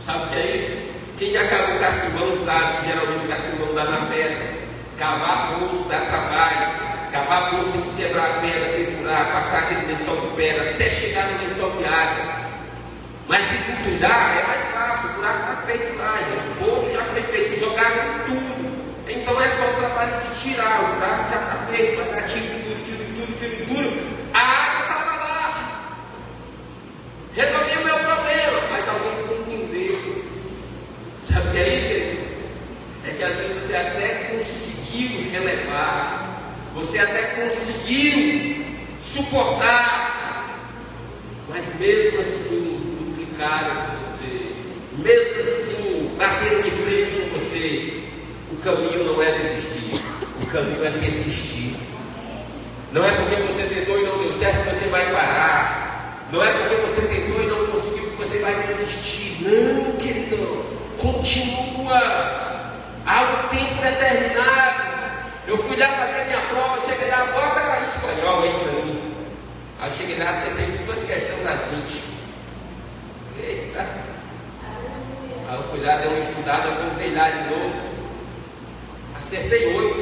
Sabe o que é isso? Quem já cavou caçimão sabe que geralmente caçimão dá na pedra. Cavar poço dá trabalho. Cavar poço tem que quebrar a pedra, perfurar, passar aquele lençol de pedra até chegar no lençol de água. Mas desentulhar é mais fácil, o buraco está feito lá, o poço já foi feito, jogaram tudo. Então é só o trabalho de tirar, o buraco já está feito, vai dar tiro tudo. A água estava lá. Resolvi o meu problema, mas alguém não entendeu. Sabe o que é isso, querido? É que às vezes você até conseguiu relevar, você até conseguiu suportar, mas mesmo assim duplicaram com você, mesmo assim bateram de frente com você. O caminho não é desistir, o caminho é persistir. Não é porque você tentou e não deu certo que você vai parar. Não é porque você tentou e não conseguiu que você vai desistir. Não, querido, continua. Há um tempo determinado. Eu fui lá fazer minha prova, cheguei lá, bota lá em espanhol aí para mim. Aí cheguei lá, acertei 2 questões das 20. Eita! Aí eu fui lá, dei uma estudada, eu voltei lá de novo. Acertei 8,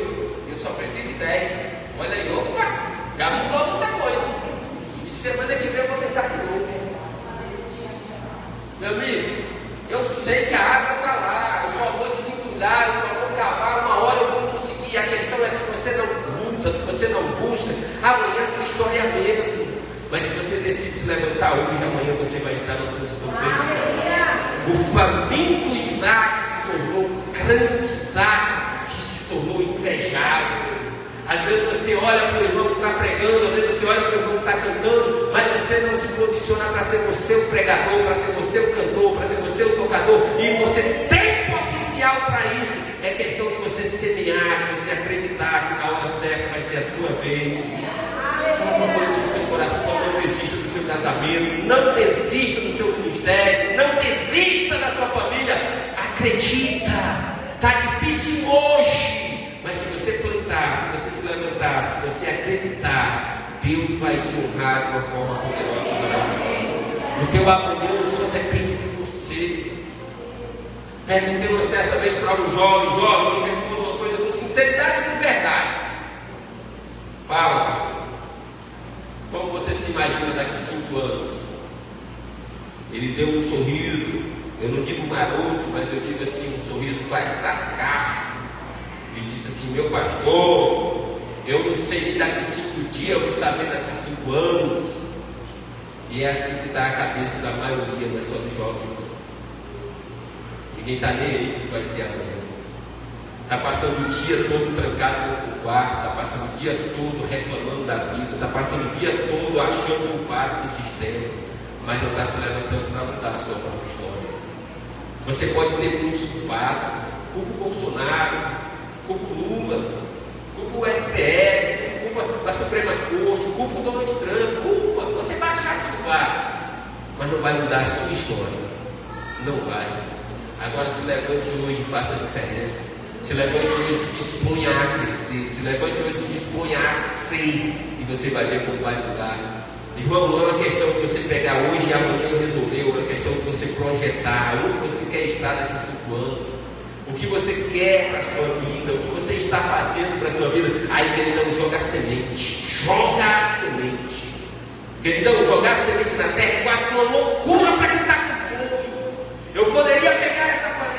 eu só preciso de 10. Olha aí, opa, já mudou muita coisa. E semana que vem eu vou tentar de novo. Meu amigo, eu sei que a água está lá, eu só vou desentulhar, eu só vou cavar, uma hora eu vou conseguir. A questão é se você não luta, se você não busca, amanhã a sua história é a mesma. Mas se você decide se levantar hoje, amanhã você vai estar na posição bem. O faminto Isaac se tornou grande Isaac, que se tornou invejável. Às vezes você olha para o irmão que está pregando, às vezes você olha para o irmão que está cantando, mas você não se posiciona para ser você o pregador, para ser você o cantor, para ser você o tocador, e você tem potencial para isso. É questão de você semear, de você acreditar que na hora certa vai ser a sua vez. Uma coisa no seu coração, não desista do seu casamento, não desista do seu ministério, não desista da sua família. Acredita, está difícil hoje, mas se você plantar, se você se levantar, se você acreditar, Deus vai te honrar de uma forma poderosa. O teu amanhã só depende de você. Perguntei uma certa vez para um jovem me respondeu uma coisa com sinceridade e com verdade. Fala, pastor. Como você se imagina daqui 5 anos? Ele deu um sorriso, eu não digo maroto, mas eu digo assim, um sorriso quase sarcástico. Ele disse assim: meu pastor, eu não sei nem daqui 5 dias, eu vou saber daqui 5 anos. E é assim que está a cabeça da maioria, não é só dos jovens. Ninguém está nem aí que vai ser amanhã. Está passando o dia todo trancado no quarto, está passando o dia todo reclamando da vida, está passando o dia todo achando culpado no sistema, mas não está se levantando para mudar a sua própria história. Você pode ter muitos culpados, culpa o Bolsonaro, culpa o Lula, culpa o STF, culpa da Suprema Corte, culpa o Donald Trump, culpa, você vai achar os culpados, mas não vai mudar a sua história, não vai. Agora se levante hoje e faça a diferença. Se levante hoje e se disponha a crescer. Se levante hoje e se disponha a ser. E você vai ver como vai mudar. Irmão, não é uma questão de você pegar hoje e amanhã resolver. É uma questão de você projetar. Onde você quer estar daqui 5 anos. O que você quer para a sua vida. O que você está fazendo para a sua vida. Aí, queridão, joga a semente. Joga a semente. Queridão, jogar a semente na terra é quase que uma loucura para quem está com fome. Eu poderia pegar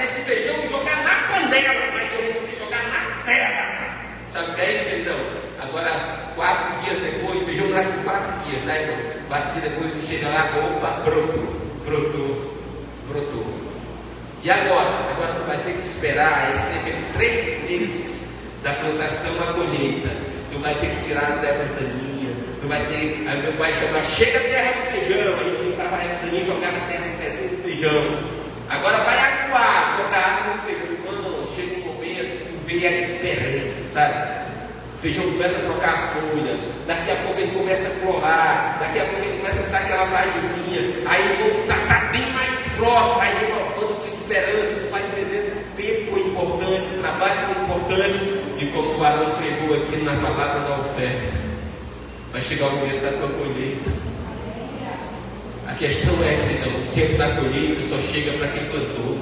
esse feijão e jogar na panela, mas eu resolvi jogar na terra. Sabe o que é isso, queridão? Agora, 4 dias depois, o feijão nasce 4 dias, tá, irmão? 4 dias depois, você chega lá, opa, brotou. E agora? Agora tu vai ter que esperar cerca de 3 meses da plantação à colheita. Tu vai ter que tirar as ervas daninhas. Tu vai ter, aí meu pai chama, chega a terra do feijão. A gente não tava daninha, jogar na terra no pezinho do feijão. Agora vai aguar, jogar água no feijão. Irmão, chega um momento, tu vê a esperança, sabe? O feijão começa a trocar folha, daqui a pouco ele começa a florar, daqui a pouco ele começa a botar aquela vagezinha, aí tá bem mais próximo, aí renovando tua esperança, tu vai entendendo que o tempo foi importante, o trabalho foi importante, e como o Arão pregou aqui na palavra da oferta, vai chegar o momento da tua colheita. A questão é, queridão, o tempo da colheita só chega para quem plantou.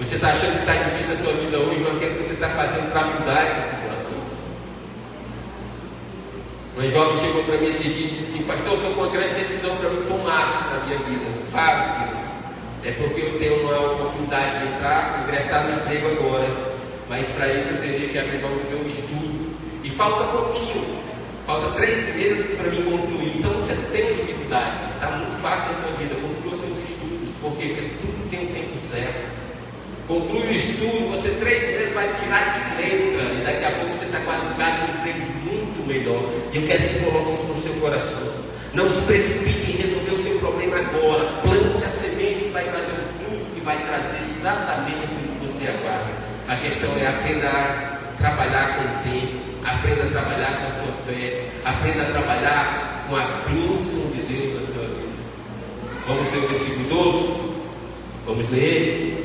Você está achando que está difícil a sua vida hoje, mas o que é que você está fazendo para mudar essa situação? Um jovem chegou para mim esse dia e disse assim: pastor, eu estou com uma grande decisão para me tomar na minha vida. Fala, filho. É porque eu tenho uma oportunidade de ingressar no emprego agora, mas para isso eu teria que abrir mão do meu estudo. E falta pouquinho, falta 3 meses para mim concluir. Então você não tem dificuldade, está muito fácil na sua vida. Conclua seus estudos, porque tudo tem um tempo certo. Conclui o estudo, você 3 meses vai tirar de letra, e daqui a pouco você está qualificado para um emprego muito melhor. E eu quero que você coloque isso no seu coração. Não se precipite em resolver o seu problema agora. Plante a semente que vai trazer um fruto, que vai trazer exatamente aquilo que você aguarda. A questão é aprenda a trabalhar com o tempo, aprenda a trabalhar com a sua fé, aprenda a trabalhar com a bênção de Deus na sua vida. Vamos ler o versículo 12? Vamos ler?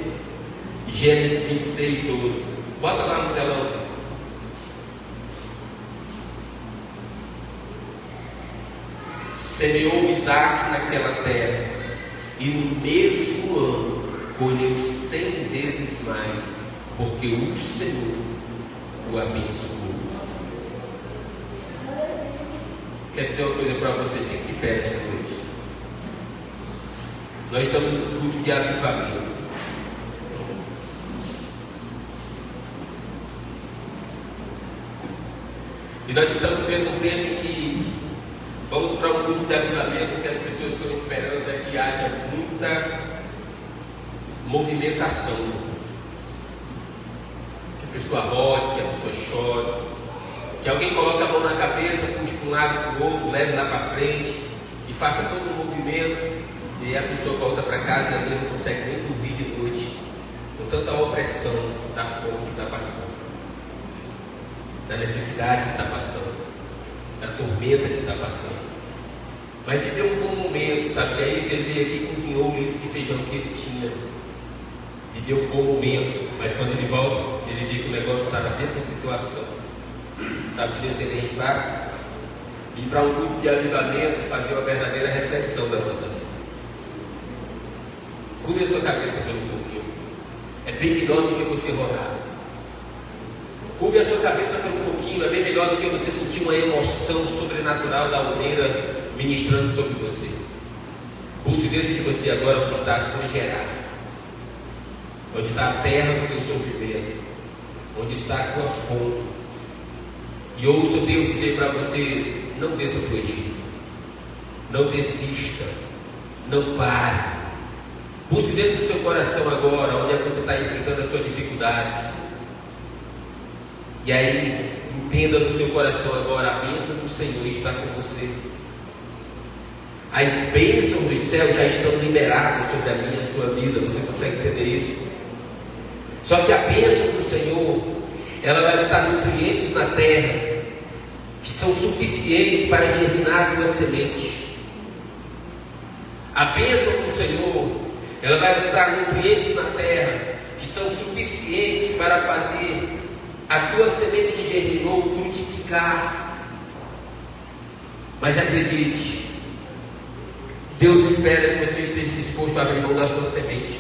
Gênesis 26, 12. Bota lá no telão. Semeou Isaac naquela terra, e no mesmo ano colheu 100 vezes mais, porque o Senhor o abençoou. Quero dizer uma coisa para você, fique de pé esta noite. Nós estamos no culto de avivamento. E nós estamos vivendo um tempo em que vamos para um culto de avivamento que as pessoas estão esperando é que haja muita movimentação. Que a pessoa rode, que a pessoa chore, que alguém coloque a mão na cabeça, puxe para um lado e para o outro, leve lá para frente e faça todo um movimento. E aí a pessoa volta para casa e às vezes não consegue nem dormir de noite, com tanta opressão da fome que está passando, da necessidade que está passando, da tormenta que está passando. Mas viveu um bom momento, sabe? Que aí ele veio aqui e cozinhou o litro de feijão que ele tinha. Viveu um bom momento, mas quando ele volta, ele vê que o negócio está na mesma situação. Sabe o que Deus quer que a gente faça? Ir para um grupo de avivamento, fazer uma verdadeira reflexão da nossa vida. Cubra a sua cabeça pelo pouquinho. É bem melhor do que você rodar. Cubra a sua cabeça pelo pouquinho. É bem melhor do que você sentir uma emoção sobrenatural da aldeira ministrando sobre você. Busque dentro de você agora onde está a sua gerar, onde está a terra do teu sofrimento, onde está a tua fome. E ouça Deus dizer para você: não desça para o Egito, não desista, não pare. Busque dentro do seu coração agora onde é que você está enfrentando as suas dificuldades. E aí, entenda no seu coração agora: a bênção do Senhor está com você. As bênçãos dos céus já estão liberadas sobre a minha e a sua vida. Você consegue entender isso? Só que a bênção do Senhor, ela vai botar nutrientes na terra que são suficientes para germinar a tua semente. A bênção do Senhor, ela vai botar nutrientes na terra que são suficientes para fazer a tua semente que germinou frutificar. Mas acredite, Deus espera que você esteja disposto a abrir mão da sua semente.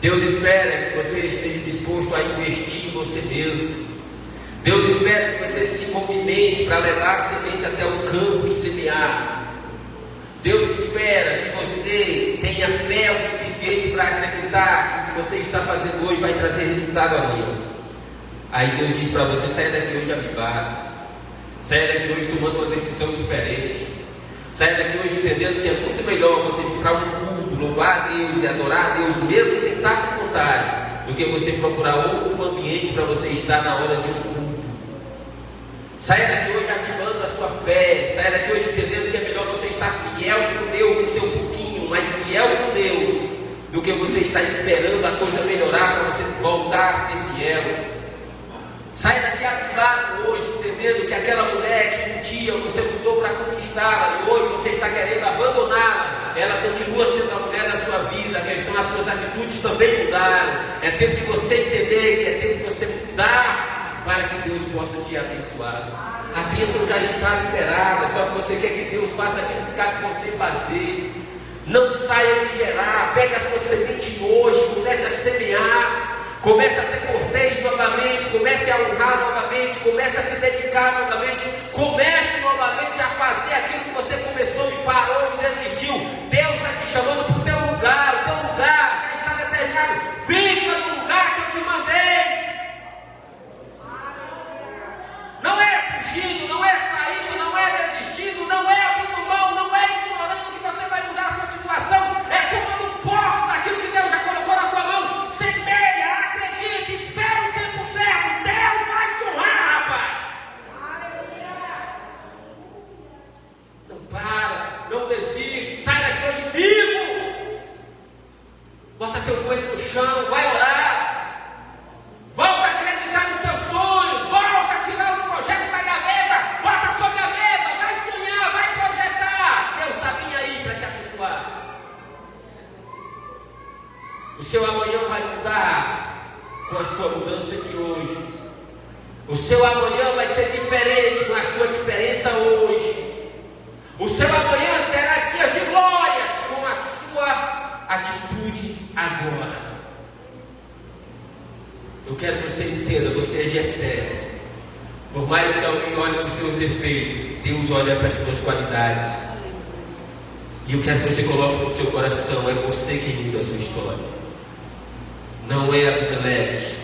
Deus espera que você esteja disposto a investir em você mesmo. Deus espera que você se movimente para levar a semente até o campo e semear. Deus espera que você tenha fé o suficiente para acreditar que o que você está fazendo hoje vai trazer resultado amanhã. Aí Deus diz para você: saia daqui hoje avivado, saia daqui hoje tomando uma decisão diferente, saia daqui hoje entendendo que é muito melhor você vir para um culto, louvar a Deus e adorar a Deus mesmo sem estar com vontade, do que você procurar outro ambiente para você estar na hora de um culto. Saia daqui hoje avivando a sua fé, saia daqui hoje entendendo que é melhor você estar fiel com Deus no seu pouquinho, mas fiel com Deus, do que você estar esperando a coisa melhorar para você voltar a ser fiel. Saia daqui avivado hoje, entendendo que aquela mulher que um dia você lutou para conquistá-la e hoje você está querendo abandoná-la, ela continua sendo a mulher da sua vida. A questão, as suas atitudes também mudaram. É tempo de você entender que é tempo de você mudar para que Deus possa te abençoar. A bênção já está liberada, só que você quer que Deus faça aquilo que cabe você fazer. Não saia de gerar, pega a sua semente hoje, comece a semear. Comece a ser cortês novamente, comece a honrar novamente, comece a se dedicar novamente, comece novamente a fazer aquilo que você começou e parou e desistiu. Deus está te chamando para o teu lugar já está determinado. Fica no lugar que eu te mandei. Não é fugindo, não é saindo, não é desistindo, não é abrindo mão, não é ignorando que você vai mudar a sua situação, é tomando posse daquilo que Deus já colocou na tua mão. Semeia, acredita, espera o tempo certo, Deus vai te honrar, rapaz. Não para, não desiste, sai daqui hoje vivo. Bota teu joelho no chão, vai orar. Volta a acreditar nos teus sonhos, volta a tirar os projetos da gaveta, bota sobre a mesa, vai sonhar, vai projetar. Deus está bem aí para te abençoar. O seu amanhã vai mudar com a sua mudança de hoje. O seu amanhã vai ser diferente com a sua diferença hoje. O seu amanhã será dia de glórias com a sua atitude agora. Eu quero que você entenda, você você é Jefté. Por mais que alguém olhe para os seus defeitos, Deus olha para as tuas qualidades. E eu quero que você coloque no seu coração: é você que muda a sua história. Não é a privilégio,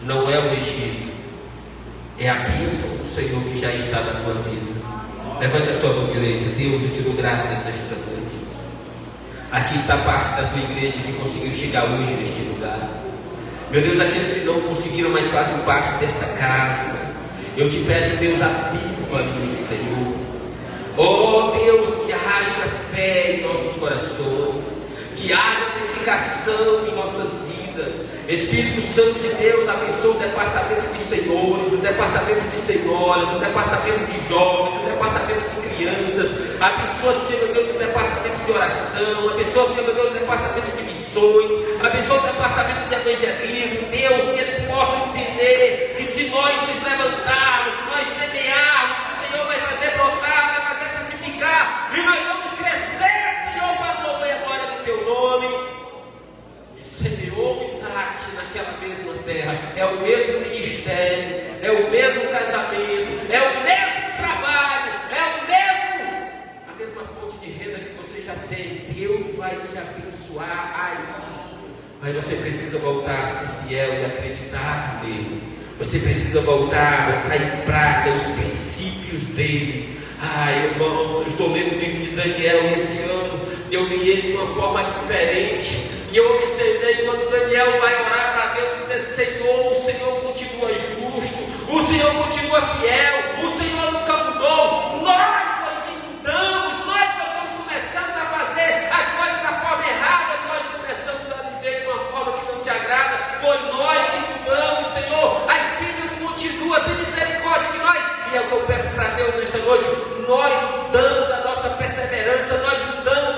não é o Egito, é a bênção do Senhor que já está na tua vida. Levante a sua mão direita. Deus, eu te dou graças nesta noite. Aqui está parte da tua igreja que conseguiu chegar hoje neste lugar. Meu Deus, aqueles que não conseguiram, mas fazem parte desta casa, eu te peço, Deus, aviva-me, Senhor. Oh Deus, que haja fé em nossos corações, que haja dedicação em nossas vidas. Espírito Santo de Deus, abençoa o departamento de senhores, o departamento de senhoras, o departamento de jovens, o departamento de crianças. Abençoa, Senhor Deus, o departamento de oração. Abençoa, Senhor Deus, o departamento de missões. Abençoa o departamento de evangelismo. Deus, que eles possam entender que se nós nos levantarmos, se nós semearmos, o Senhor vai fazer brotar, vai fazer frutificar, e nós vamos crescer, Senhor, para a louvor e a glória do teu nome. E semeou Isaac naquela mesma terra. É o mesmo ministério, é o mesmo casamento, é o mesmo trabalho, a mesma fonte de renda que você já tem. Deus vai te abençoar aí. Mas você precisa voltar a ser fiel e acreditar nele. Você precisa voltar a botar em prática os princípios dele. Irmão, eu estou lendo o livro de Daniel esse ano. Eu li ele de uma forma diferente. E eu observei quando Daniel vai orar para Deus e dizer: Senhor, o Senhor continua justo, o Senhor continua fiel, o Senhor nunca mudou. Nós foi que mudamos, nós estamos começando a fazer as coisas da forma errada, nós começamos a viver de uma forma que não te agrada. Foi nós que mudamos, Senhor. As bênçãos continuam, tem misericórdia de nós. E é o que eu peço para Deus nesta noite: nós mudamos a nossa perseverança, nós mudamos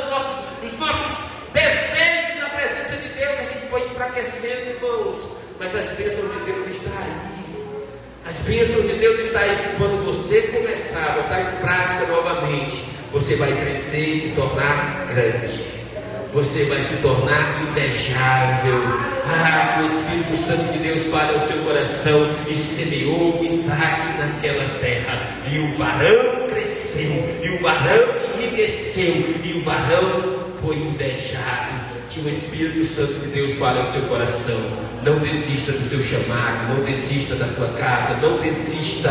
os nossos desejos na presença de Deus. A gente foi enfraquecendo, irmãos, mas as bênçãos de Deus estão aí. As bênçãos de Deus estão aí. Quando você começar a botar em prática novamente, você vai crescer e se tornar grande. Você vai se tornar invejável. Que o Espírito Santo de Deus fale ao seu coração. E semeou Isaac naquela terra, e o varão cresceu, e o varão enriqueceu, e o varão foi invejado. Que o Espírito Santo de Deus fale ao seu coração. Não desista do seu chamado, não desista da sua casa, não desista.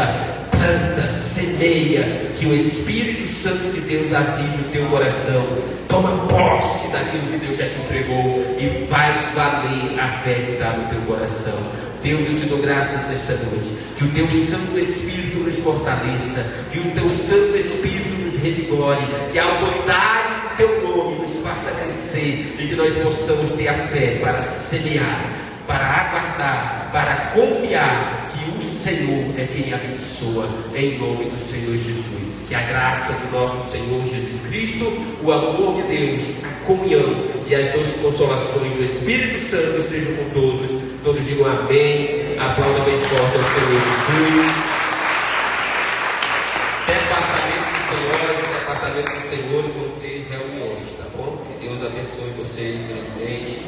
Planta, semeia, que o Espírito Santo de Deus avive o teu coração. Toma posse daquilo que Deus já te entregou e faz valer a fé que está no teu coração. Deus, eu te dou graças nesta noite. Que o teu Santo Espírito nos fortaleça, que o teu Santo Espírito nos revigore, que a autoridade do teu nome nos faça crescer e que nós possamos ter a fé para semear, para aguardar, para confiar que o Senhor é quem abençoa, em nome do Senhor Jesus. Que a graça do nosso Senhor Jesus Cristo, o amor de Deus, a comunhão e as doces consolações do Espírito Santo estejam com todos. Todos digam amém. Aplauda bem forte ao Senhor Jesus. Departamento de senhoras e departamento de senhores vão ter reuniões, tá bom? Que Deus abençoe vocês grandemente.